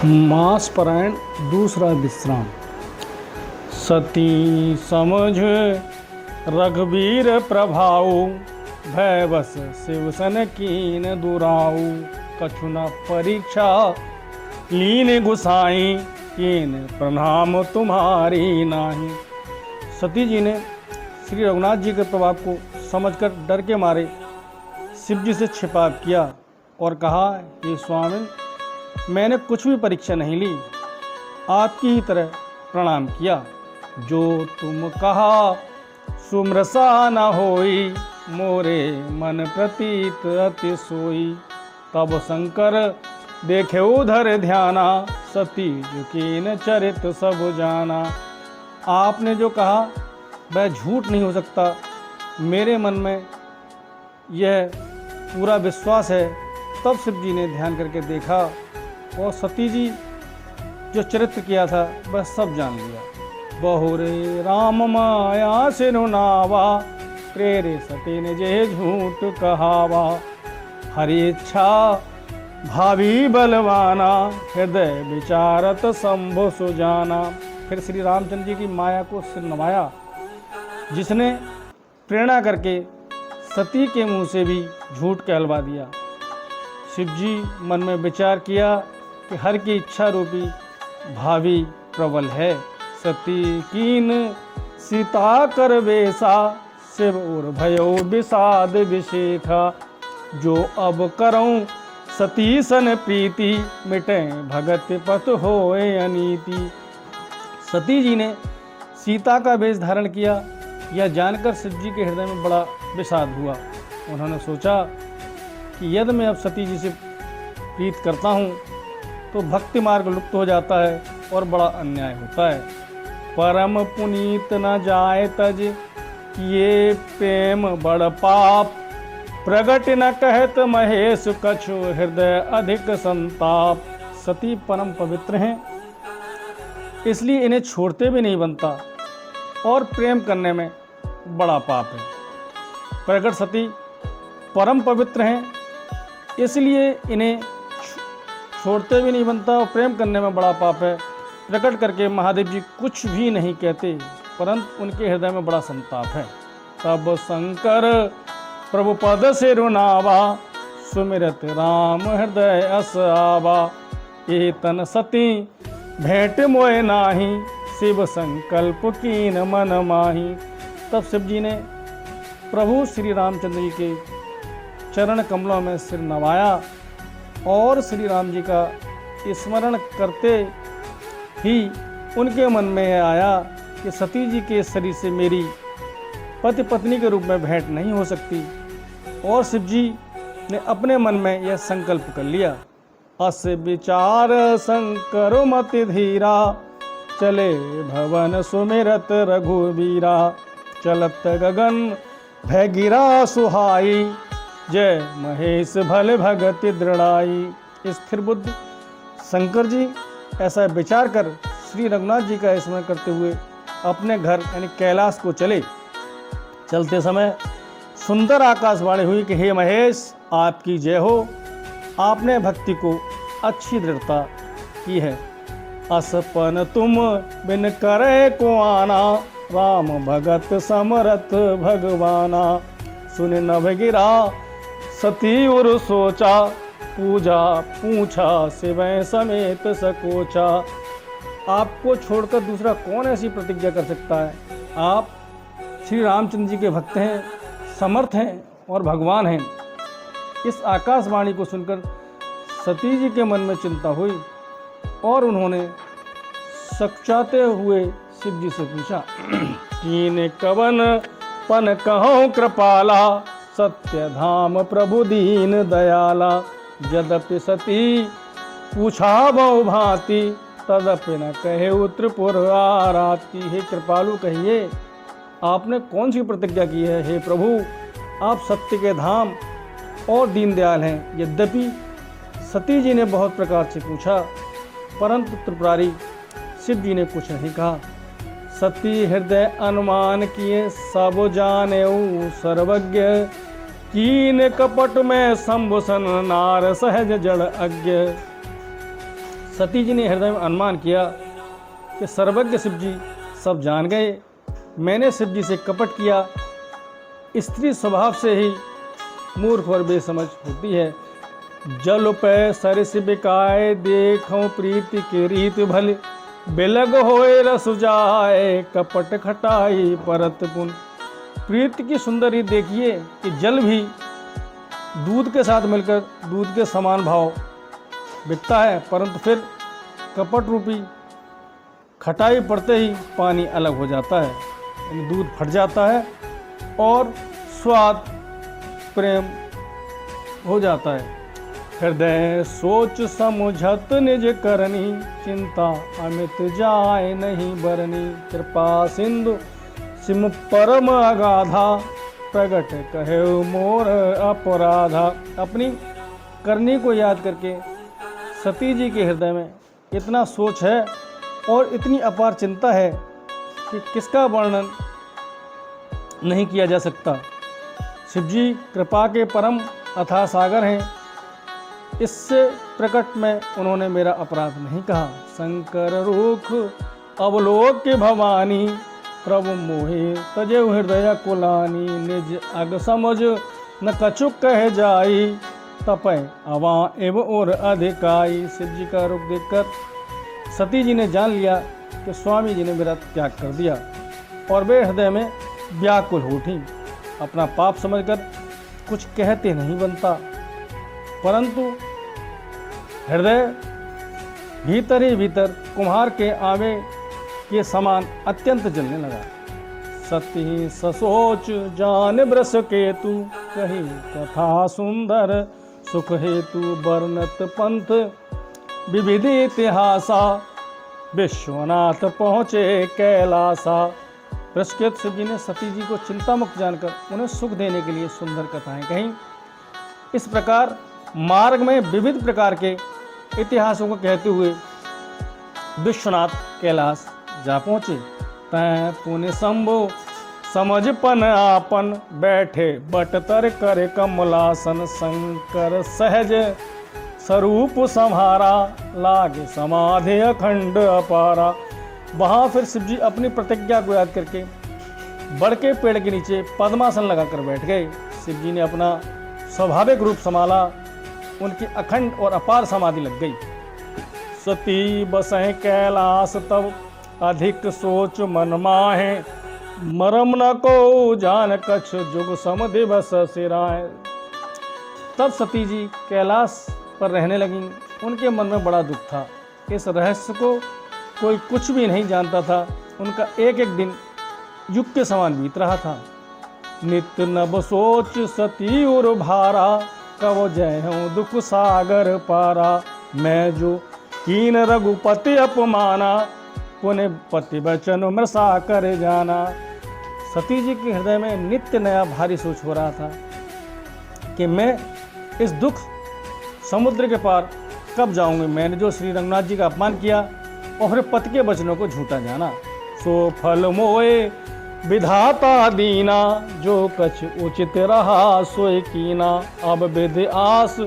मासपरायण दूसरा विश्राम। सती समझ रघुवीर प्रभाऊ, भय बस शिवसन कीन दुराऊ। कछु न परीक्षा लीन गुसाई, कीन प्रणाम तुम्हारी नाही। सती जी ने श्री रघुनाथ जी के प्रभाव को समझकर डर के मारे शिव जी से छिपा किया और कहा, हे स्वामी, मैंने कुछ भी परीक्षा नहीं ली, आपकी ही तरह प्रणाम किया। जो तुम कहा सुमरसा न होई, मोरे मन प्रतीत अति सोई। तब शंकर देखे उधर ध्याना, सती जुकीन चरित सब जाना। आपने जो कहा वह झूठ नहीं हो सकता, मेरे मन में यह पूरा विश्वास है। तब शिव जी ने ध्यान करके देखा और सती जी जो चरित्र किया था वह सब जान लिया। बहुरे राम माया सिरुनावा, प्रेरे सती ने जे झूठ कहावा। हरि इच्छा भावी बलवाना, हृदय विचारत शंभु सुजाना। फिर श्री रामचंद्र जी की माया को सिर नवाया, जिसने प्रेरणा करके सती के मुंह से भी झूठ कहलवा दिया। शिव जी मन में विचार किया कि हर की इच्छा रूपी भावी प्रबल है। सती कीन सीता कर वेसा, शिव और भयो विषाद विशेखा। जो अब करऊं सती सन प्रीति, मिटे भगत पथ होए अनीति। सती जी ने सीता का वेश धारण किया, यह जानकर शिव जी के हृदय में बड़ा विषाद हुआ। उन्होंने सोचा कि यदि मैं अब सती जी से प्रीत करता हूँ तो भक्ति मार्ग लुप्त हो जाता है और बड़ा अन्याय होता है। परम पुनीत न जाए तज, ये प्रेम बड़ पाप। प्रगट न कहत महेश, कछु हृदय अधिक संताप। सती परम पवित्र हैं, इसलिए इन्हें छोड़ते भी नहीं बनता और प्रेम करने में बड़ा पाप है। प्रगट सती परम पवित्र हैं, इसलिए इन्हें छोड़ते भी नहीं बनता और प्रेम करने में बड़ा पाप है। प्रकट करके महादेव जी कुछ भी नहीं कहते, परंतु उनके हृदय में बड़ा संताप है। तब शंकर प्रभु पद से रुनावा, सुमिरत राम हृदय अस आवा। ए तन सती भेंट मोए नाही, शिव संकल्प कीन मन माही। तब शिव जी ने प्रभु श्री रामचंद्र जी के चरण कमलों में सिर नवाया और श्री राम जी का स्मरण करते ही उनके मन में आया कि सती जी के शरीर से मेरी पति पत्नी के रूप में भेंट नहीं हो सकती। और शिव जी ने अपने मन में यह संकल्प कर लिया। अस विचार शंकर मति धीरा, चले भवन सुमिरत रघुवीरा। चलत गगन भय गिरा सुहाई, जय महेश भले भगति दृढ़ाई। स्थिर बुद्ध शंकर जी ऐसा विचार कर श्री रघुनाथ जी का स्मरण करते हुए अपने घर यानी कैलाश को चले। चलते समय सुंदर आकाशवाणी हुई कि हे महेश, आपकी जय हो, आपने भक्ति को अच्छी दृढ़ता की है। असपन तुम बिन करे को आना, राम भगत समरथ भगवाना। सुन नभ गिरा सती और सोचा, पूजा पूछा शिवै समेत सकोचा। आपको छोड़कर दूसरा कौन ऐसी प्रतिज्ञा कर सकता है? आप श्री रामचंद्र जी के भक्त हैं, समर्थ हैं और भगवान हैं। इस आकाशवाणी को सुनकर सती जी के मन में चिंता हुई और उन्होंने सकचाते हुए शिव जी से पूछा, कीन कवन पन कहो कृपाला, सत्य धाम प्रभु दीन दयाला। यद्यपि सती पूछा बहु भांति, तदपि न कहे त्रिपुर आराती। हे कृपालु, कहिए आपने कौन सी प्रतिज्ञा की है? हे प्रभु, आप सत्य के धाम और दीनदयाल हैं। यद्यपि सती जी ने बहुत प्रकार से पूछा, परंतु त्रिपुरारी शिव जी ने कुछ नहीं कहा। सती हृदय अनुमान किए, सब जाने सर्वज्ञ। कीन कपट में शंभुसन, नार सहज जड़ अज्ञ। सती जी ने हृदय में अनुमान किया कि सर्वज्ञ शिव जी सब जान गए, मैंने शिव जी से कपट किया। स्त्री स्वभाव से ही मूर्ख और बेसमझ होती है। जल पे सरिस बिकाए, देखो प्रीति के रीत भल, बिलग होए रस जाए, कपट खटाई परत पुन। प्रीति की सुंदरी देखिए कि जल भी दूध के साथ मिलकर दूध के समान भाव बिकता है, परंतु फिर कपट रूपी खटाई पड़ते ही पानी अलग हो जाता है, यानी दूध फट जाता है और स्वाद प्रेम हो जाता है। हृदय सोच समुझत निज करनी, चिंता अमित जाए नहीं बरनी। कृपा सिंधु सिम परम अगाधा, प्रगट कहे मोर अपराधा। अपनी करनी को याद करके सती जी के हृदय में इतना सोच है और इतनी अपार चिंता है कि किसका वर्णन नहीं किया जा सकता। शिव जी कृपा के परम अथाह सागर हैं, इससे प्रकट में उन्होंने मेरा अपराध नहीं कहा। शंकर रूख अवलोक के भवानी, प्रभु मोहे तजे हृदय कुलानी। निज अग समझ न कछुक कह जाई, तपय अवा एव और अधिकाई। शिव जी का रूप देखकर सती जी ने जान लिया कि स्वामी जी ने मेरा त्याग कर दिया और वे हृदय में व्याकुल हो उठी। अपना पाप समझकर कुछ कहते नहीं बनता, परंतु हृदय भीतर ही भीतर कुम्हार के आवे के समान अत्यंत जलने लगा। सती ससोच जान ब्रस केतु, कही कथा सुंदर सुख हेतु। वर्णत पंथ विविध इतिहासा, विश्वनाथ पहुँचे कैलासा। बृहस्पति शिव जी ने सती जी को चिंता मुक्त जानकर उन्हें सुख देने के लिए सुंदर कथाएं कहीं। इस प्रकार मार्ग में विविध प्रकार के इतिहासों को कहते हुए विश्वनाथ कैलाश जा पहुँचे। तैं पुण्य शंभो समझपन आपन, बैठे बटतर करे कमलासन। शंकर सहज स्वरूप संहारा, लागे समाधि अखंड अपारा। वहाँ फिर शिव जी अपनी प्रतिज्ञा को याद करके बड़ के पेड़ के नीचे पद्मासन लगाकर बैठ गए। शिव जी ने अपना स्वाभाविक रूप संभाला, उनकी अखंड और अपार समाधि लग गई। सती बसें कैलाश तब, अधिक सोच मन माहे। मरम न को जान कछ, जुग सम दिवस सिराए। तब सती जी कैलाश पर रहने लगी। उनके मन में बड़ा दुख था। इस रहस्य को कोई कुछ भी नहीं जानता था। उनका एक एक दिन युग के समान बीत रहा था। नित्य नभ सोच सती उर भारा, कब जय हूँ दुख सागर पारा। मैं जो कीन रघुपति अपमाना, पुण्य पति वचन मृषा कर जाना। सती जी के हृदय में नित्य नया भारी सोच हो रहा था कि मैं इस दुख समुद्र के पार कब जाऊंगी। मैंने जो श्री रंगनाथ जी का अपमान किया और फिर पति के वचनों को झूठा जाना। सो फल मोए विधाता दीना, जो कछ उचित रहा सोए कीना। अब विधि आस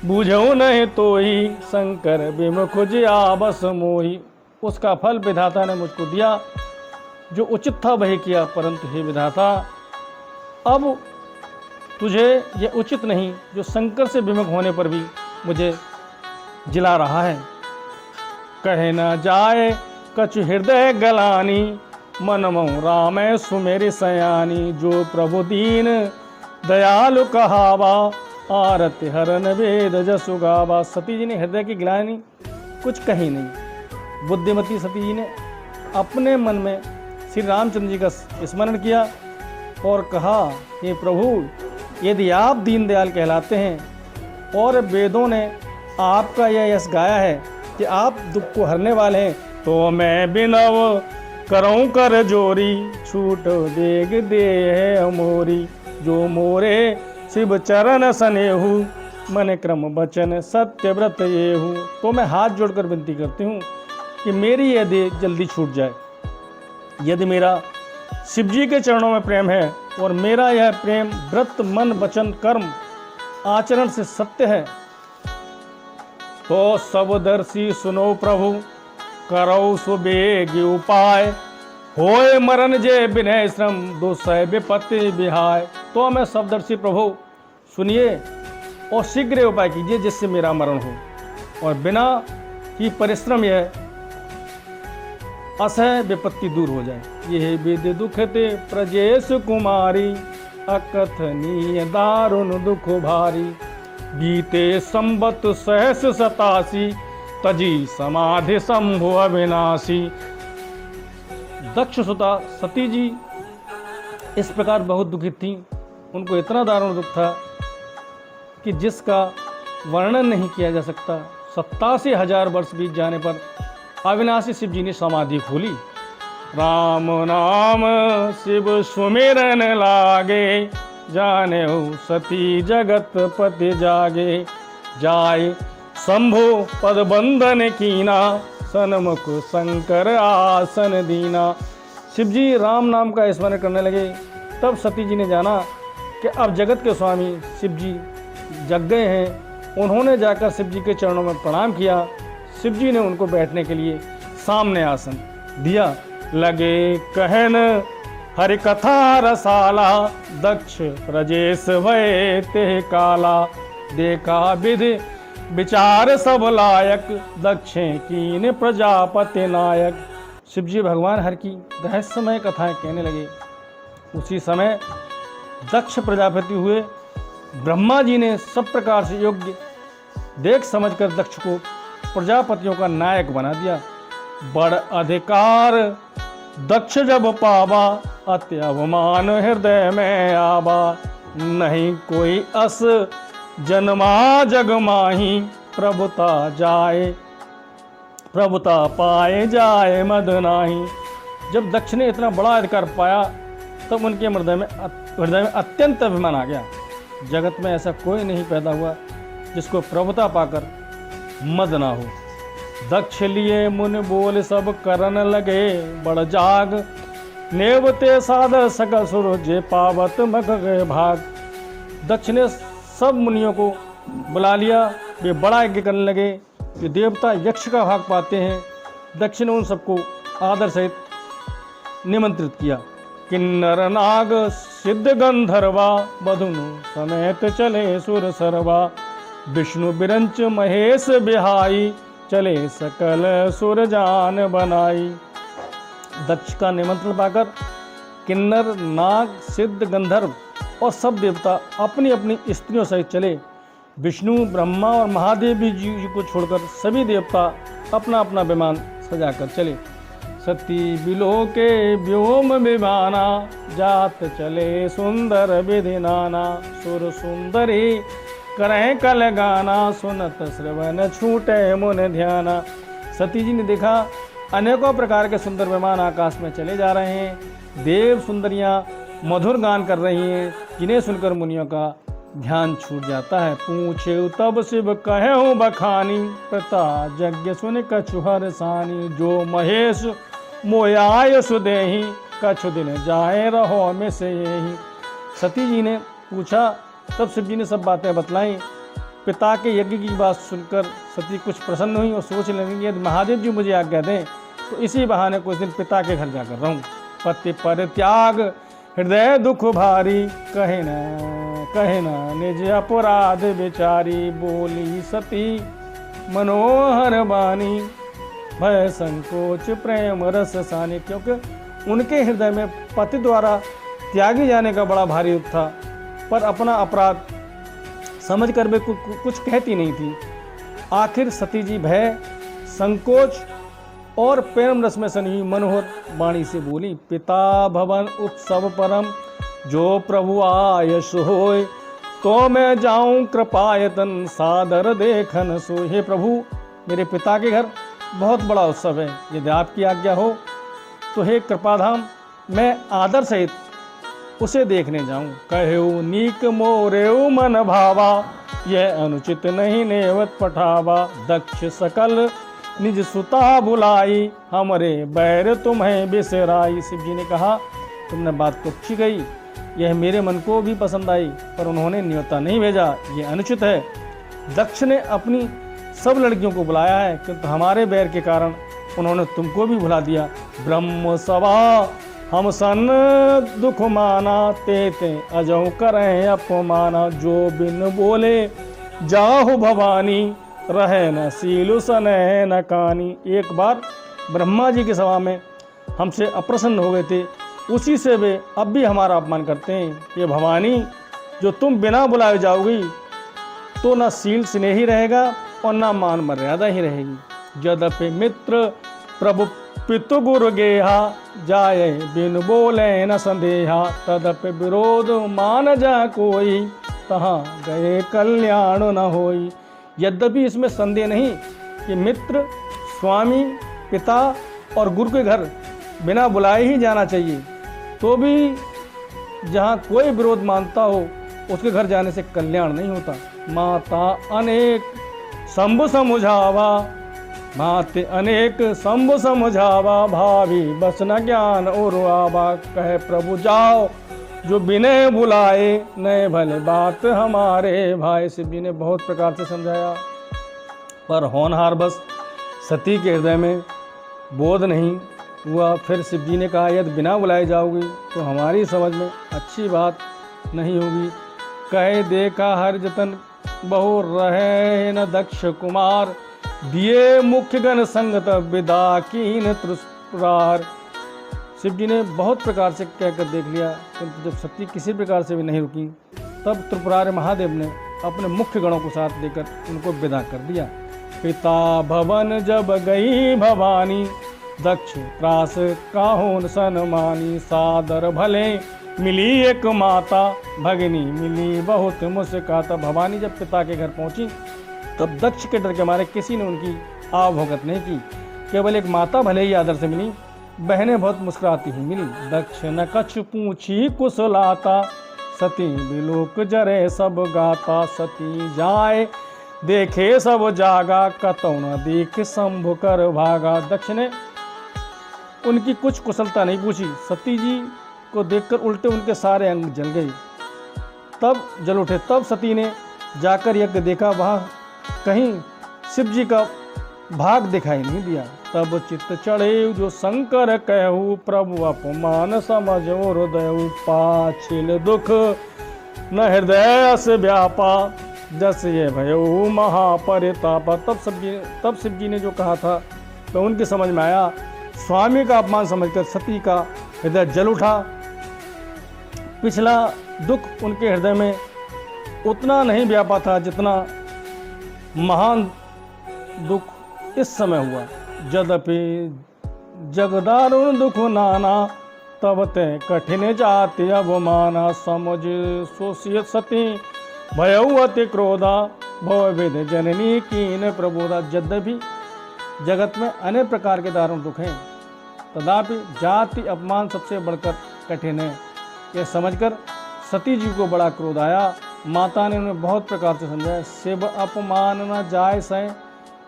बूझो नहीं तो ही, शंकर विमुख जिया बस मोही। उसका फल विधाता ने मुझको दिया, जो उचित था वही किया, परंतु हे विधाता अब तुझे ये उचित नहीं जो शंकर से विमुख होने पर भी मुझे जिला रहा है। कहे न जाए कछु हृदय गलानी, मन मऊ राम सुमेरी सयानी। जो प्रभु दीन दयालु कहावा, आरति हरन वेद जसु गावा। सती जी ने हृदय की गिलानी कुछ कही नहीं। बुद्धिमती सती जी ने अपने मन में श्री रामचंद्र जी का स्मरण किया और कहा, हे प्रभु यदि आप दीनदयाल कहलाते हैं और वेदों ने आपका यह यश गाया है कि आप दुख को हरने वाले हैं, तो मैं बिनव करऊं कर जोरी। छूट देग दे है मोरी, जो मोरे शिव चरण सनेहू। मन क्रम बचन सत्य व्रत येहू। तो मैं हाथ जोड़कर विनती करती हूँ कि मेरी यह देह जल्दी छूट जाए। यदि मेरा शिव जी के चरणों में प्रेम है और मेरा यह प्रेम व्रत मन वचन कर्म आचरण से सत्य है, तो सब दर्शी सुनो प्रभु, करो सुबेग उपाय, होए मरण जे विनय श्रम, दुसह विपत्ति विहाय। तो मैं सबदर्शी प्रभु सुनिए और शीघ्र उपाय कीजिए जिससे मेरा मरण हो और बिना ही परिश्रम यह असह विपत्ति दूर हो जाए। यह विधि दुखते प्रजेश कुमारी, अकथनीय दारुण दुख भारी, बीते संबत सहस 87, तजी समाधि शंभु अविनाशी। दक्ष सुता सती जी इस प्रकार बहुत दुखित थी, उनको इतना दारुण दुख था कि जिसका वर्णन नहीं किया जा सकता। 87,000 वर्ष बीत जाने पर अविनाशी शिव जी ने समाधि खोली। राम नाम शिव सुमिरन लागे, जाने सती जगत पति जागे, जाय शंभु पद बंधन कीना, सन्मुख शंकर आसन दीना। शिव जी राम नाम का स्मरण करने लगे। तब सती जी ने जाना कि अब जगत के स्वामी शिव जी जग गए हैं। उन्होंने जाकर शिव जी के चरणों में प्रणाम किया। शिव जी ने उनको बैठने के लिए सामने आसन दिया। लगे कहन हरि कथा रसाला, दक्ष प्रजेश भय ते काला, देखा विधि विचार सब लायक, दक्षे कीन प्रजापति नायक। शिव जी भगवान हरि की रहस्यमय कथाएं कहने लगे। उसी समय दक्ष प्रजापति हुए। ब्रह्मा जी ने सब प्रकार से योग्य देख समझकर दक्ष को प्रजापतियों का नायक बना दिया। बड़ अधिकार दक्ष जब पावा, अति अवमान हृदय में आवा, नहीं कोई अस जन्मा जग माही, प्रभुता पाए जाए मद नाही। जब दक्ष ने इतना बड़ा अधिकार पाया तब उनके हृदय में अत्यंत अभिमान आ गया। जगत में ऐसा कोई नहीं पैदा हुआ जिसको प्रभुता पाकर मद ना हो। दक्ष लिए मुन बोल सब करन लगे, बड़ जाग नेवते सादर सकल सुर, जे पावत मग गए भाग। दक्ष ने सब मुनियों को बुला लिया। वे बड़ा यज्ञ करने लगे कि देवता यक्ष का भाग पाते हैं। दक्ष ने उन सबको आदर सहित निमंत्रित किया। किन्नर नाग सिद्ध गंधर्वा, बधुनु समेत चले सुर सरवा, विष्णु बिरंच महेश बिहाई, चले सकल सुर जान बनाई। दक्ष का निमंत्रण पाकर किन्नर नाग सिद्ध गंधर्व और सब देवता अपनी अपनी स्त्रियों सहित चले। विष्णु ब्रह्मा और महादेव जी को छोड़कर सभी देवता अपना अपना विमान सजाकर चले। सती बिलो के व्योम विमाना, जात चले सुंदर विधि नाना, सुर सुंदरी करें कल गाना, सुनत श्रवण छूटे मुन ध्याना। सती जी ने देखा अनेकों प्रकार के सुंदर विमान आकाश में चले जा रहे हैं। देव सुंदरियां मधुर गान कर रही हैं, जिन्हें सुनकर मुनियों का ध्यान छूट जाता है। पूछे तब शिव कहे बखानी, प्रता यज्ञ सुन कछुहर सानी, जो महेश मोयाय सुदेही, कछु दिन जाए रहो में से यही। सती जी ने पूछा तब शिव जी ने सब बातें बतलाई। पिता के यज्ञ की बात सुनकर सती कुछ प्रसन्न हुई और सोचने लगी यदि महादेव जी मुझे आज्ञा दें तो इसी बहाने कुछ दिन पिता के घर जाकर रहूं। पति पर त्याग हृदय दुख भारी, कहे न निज अपराध बेचारी, बोली सती मनोहर बानी, भय संकोच प्रेम रस सानी। क्योंकि उनके हृदय में पति द्वारा त्यागी जाने का बड़ा भारी दुख था, पर अपना अपराध समझकर वे कुछ कहती नहीं थी। आखिर सती जी भय संकोच और प्रेम रस में सनी मनोहर वाणी से बोली, पिता भवन उत्सव परम, जो प्रभु आयस होय, तो मैं जाऊं कृपायतन, सादर देखन सो। हे प्रभु, मेरे पिता के घर बहुत बड़ा उत्सव है, यदि आपकी आज्ञा हो तो हे कृपाधाम मैं आदर सहित उसे देखने जाऊं। कहो नीक मोरेऊ मन भावा, यह अनुचित नहीं नेवत पठावा, दक्ष सकल निज सुता बुलाई, हमरे बैर तुम्हें बिसराई। शिव जी ने कहा तुमने बात तो अच्छी कही, यह मेरे मन को भी पसंद आई, पर उन्होंने न्योता नहीं भेजा, ये अनुचित है। दक्ष ने अपनी सब लड़कियों को बुलाया है, किंतु हमारे बैर के कारण उन्होंने तुमको भी भुला दिया। ब्रह्म सभा हम सन दुख माना, ते अजहु करें अपमाना। जो बिन बोले जाहु भवानी, रहे न सीलु सने न कानी। एक बार ब्रह्मा जी की सभा में हमसे अप्रसन्न हो गए थे, उसी से वे अब भी हमारा अपमान करते हैं। ये भवानी, जो तुम बिना बुलाए जाओगी तो न सील स्नेह ही रहेगा और न मान मर्यादा ही रहेगी। यद्यपि मित्र प्रभु पितु गुरु गेहा, जाए बिन बोले न संदेहा। तदपि विरोध मान जा कोई, तहाँ गए कल्याण न होई। यद्यपि इसमें संदेह नहीं कि मित्र, स्वामी, पिता और गुरु के घर बिना बुलाए ही जाना चाहिए, तो भी जहाँ कोई विरोध मानता हो उसके घर जाने से कल्याण नहीं होता। माता अनेक शंभु समझावा, माते अनेक शंभु समझावा। भावी बस न ज्ञान और आवा, कहे प्रभु जाओ जो बिने बुलाए, नए भले बात हमारे भाई। शिव जी ने बहुत प्रकार से समझाया, पर होनहार बस सती के हृदय में बोध नहीं हुआ। फिर शिव जी ने कहा, यदि बिना बुलाए जाओगी तो हमारी समझ में अच्छी बात नहीं होगी। कहे देखा हर जतन बहु रहे न दक्ष कुमार, दिए मुख्य गण संगत विदा कीन त्रिपुरार। शिव जी ने बहुत प्रकार से कहकर देख लिया, किंतु जब सती किसी प्रकार से भी नहीं रुकी, तब त्रिपुरार महादेव ने अपने मुख्य गणों को साथ लेकर उनको विदा कर दिया। पिता भवन जब गई भवानी, दक्ष त्रास काहुन सनमानी। सादर भले मिली एक माता, भगनी मिली बहुत मुस्काता। भवानी जब पिता के घर पहुंची तब दक्ष के डर के मारे किसी ने उनकी आवभगत नहीं की। केवल एक माता भले ही आदर से मिली, बहनें बहुत मुस्कुराती हुई मिली। दक्ष न कछ पूछी कुशलाता, सती बिलोक जरे सब गाता। सती जाए देखे सब जागा, कतौ न देख शंभु कर भागा। दक्ष ने उनकी कुछ कुशलता नहीं पूछी, सती जी को देखकर उल्टे उनके सारे अंग जल गए, तब जल उठे। तब सती ने जाकर यज्ञ देखा, वहाँ कहीं शिव जी का भाग दिखाई नहीं दिया। तब चित्त चढ़े जो शंकर कहू, प्रभु अपमान समझो हृदय। पाछिल दुख न हृदय से व्यापा, जस ये भयो महापरितापा। तब शिव जी ने जो कहा था तो उनकी समझ में आया। स्वामी का अपमान समझकर सती का हृदय जल उठा। पिछला दुख उनके हृदय में उतना नहीं व्यापा था जितना महान दुख इस समय हुआ। यद्यपि जगदारुण दुख नाना, तब ते कठिन जाति अवमाना। समझ सोचिय सती भयउ अति क्रोधा, भवविद जननी कीन प्रबोधा। यद्यपि जगत में अनेक प्रकार के दारुण दुख हैं, तथापि जाति अपमान सबसे बढ़कर कठिन है। यह समझकर सती जी को बड़ा क्रोध आया। माता ने उन्हें बहुत प्रकार से समझाया। शिव अपमान न जाय सै,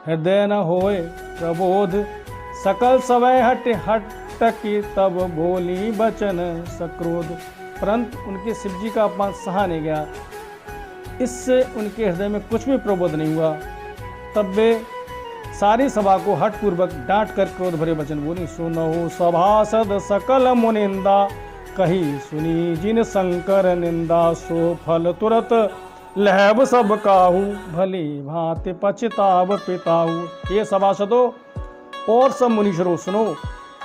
हृदय न होए प्रबोध। सकल समय हटकी, तब बोली बचन सक्रोध। परंतु उनके शिव जी का अपमान सहा नहीं गया, इससे उनके हृदय में कुछ भी प्रबोध नहीं हुआ। तब वे सारी सभा को हठपूर्वक डांट कर क्रोध भरे वचन बोली। सुनहु सभासद सकल मुनिंदा, कही सुनी जिन शंकर निंदा। सो फल तुरत लहब सब काहू, भली भांति पछताव पिताहू। ये सभासदों और सब मुनीश्वरों सुनो,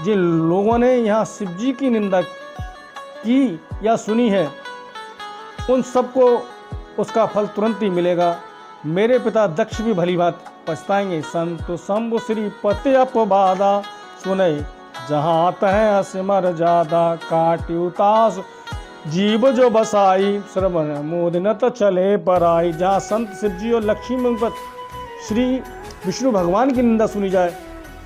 जिन लोगों ने यहाँ शिव जी की निंदा की या सुनी है, उन सबको उसका फल तुरंत ही मिलेगा। मेरे पिता दक्ष भी भली बात पछताएंगे। संत शंभु श्री पति अपबादा, सुने जहाँ तह असिमर जादा। काटी उतास जीव जो बसाई, श्रवण मोदिनत चले पराई। जहाँ संत शिव जी और लक्ष्मी पर श्री विष्णु भगवान की निंदा सुनी जाए,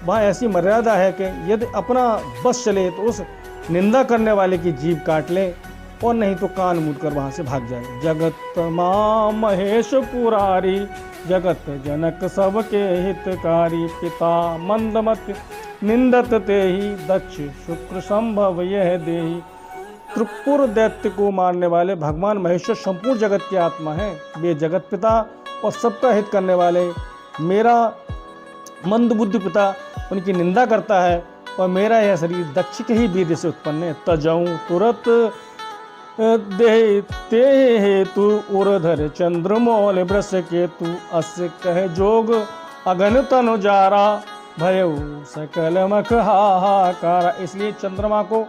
वहाँ ऐसी मर्यादा है कि यदि अपना बस चले तो उस निंदा करने वाले की जीभ काट ले, और नहीं तो कान मूंद कर वहाँ से भाग जाए। जगत माँ महेश पुरारी, जगत जनक सबके हितकारी। पिता मंदमत निंदत तेहि, दक्ष शुक्र संभव यह देहि। त्रिपुर दैत्य को मारने वाले भगवान महेश्वर संपूर्ण जगत की आत्मा हैं। वे जगत पिता और सबका हित करने वाले मेरा मंदबुद्धि पिता उनकी निंदा करता है और मेरा यह शरीर दक्ष के ही वीर्य से उत्पन्न है। तजऊं तुरत देते हेतु उर्धर चंद्रमौल वृष केतु अस कह जोग अगन तनु जारा भयउ सकल मख हाहाकारा। इसलिए चंद्रमा को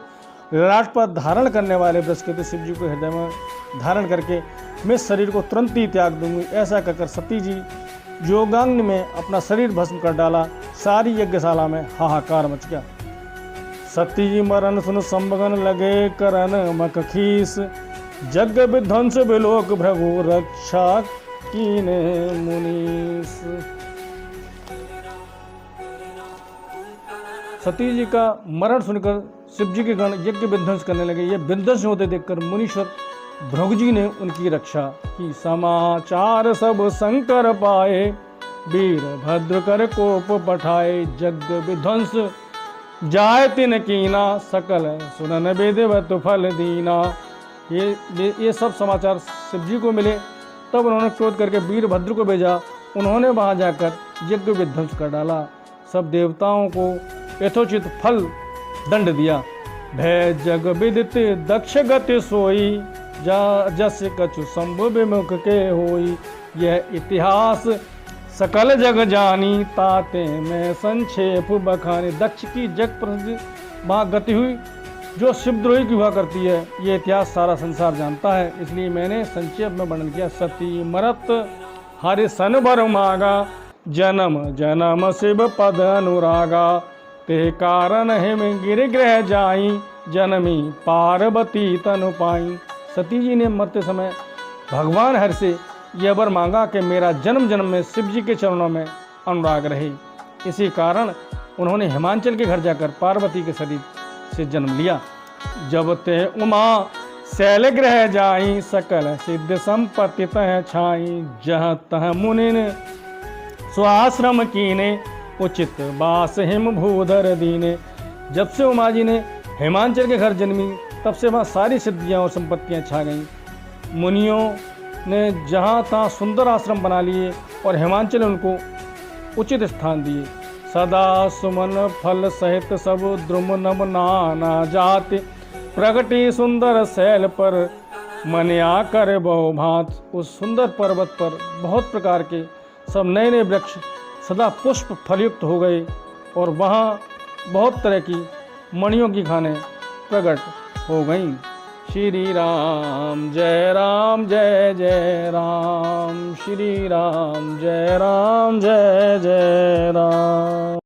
ललाट पर धारण करने वाले वृषकेतु शिव जी को हृदय में धारण करके मैं शरीर को तुरंत ही त्याग दूंगी, ऐसा कहकर सती जी योगांग में अपना शरीर भस्म कर डाला। सारी यज्ञशाला में हाहाकार मच गया। सती जी मरण सुन संभगन लगे करन मख खीस, जग विध्वंस बिलोक भृगु रक्षा कीने मुनीस। सती जी का मरण सुनकर शिव जी के गण यज्ञ विध्वंस करने लगे। ये विध्वंस होते देखकर मुनीश्वर भृगु जी ने उनकी रक्षा की। समाचार सब शंकर पाए, वीर भद्र कर कोप पठाए, जग विध्वंस जाय तिन कीना, सकल सुनन विधिवत फल दीना। ये सब समाचार शिव जी को मिले, तब उन्होंने क्रोध करके वीरभद्र को भेजा। उन्होंने वहां जाकर यज्ञ विध्वंस कर डाला, सब देवताओं को यथोचित फल दंड दिया। भय जग विदित दक्ष गति सोई, जस कछु शंभु विमुख के होई। यह इतिहास सकल जग जानी, ताते में संक्षेप बखानी। दक्ष की जग प्रसिद्ध वहाँ गति हुई जो शिवद्रोही की हुआ करती है, ये इतिहास सारा संसार जानता है, इसलिए मैंने संक्षेप में वर्णन किया। सती मरत हरि सन बर मागा, जन्म जन्म शिव पद अनुरागा। ते कारण हिम गिर ग्रह जाई, जनमी पार्वती तनु पाई। सती जी ने मरते समय भगवान हरि से यह वर मांगा कि मेरा जन्म जन्म में शिव जी के चरणों में अनुराग रहे। इसी कारण उन्होंने हिमांचल के घर जाकर पार्वती के शरीर से जन्म लिया। जब ते उमा शैल ग्रह जाई, सकल सिद्ध संपत्ति तह छाई। जह तह मुनिन स्वाश्रम कीने, उचित बास हिम भूधर दीने। जब से उमा जी ने हिमांचल के घर जन्मी, तब से वहाँ सारी सिद्धियाँ और संपत्तियाँ छा गईं। मुनियों ने जहाँ तहाँ सुंदर आश्रम बना लिए और हिमांचल उनको उचित स्थान दिए। सदा सुमन फल सहित सब द्रुम नम नाना जाति, प्रगति सुंदर शैल पर मनिया कर बहु भांत। उस सुंदर पर्वत पर बहुत प्रकार के सब नए नए वृक्ष सदा पुष्प फलयुक्त हो गए और वहाँ बहुत तरह की मणियों की खानें प्रकट हो गईं। श्री राम जय राम जय जय राम, श्री राम जय राम जय जय राम।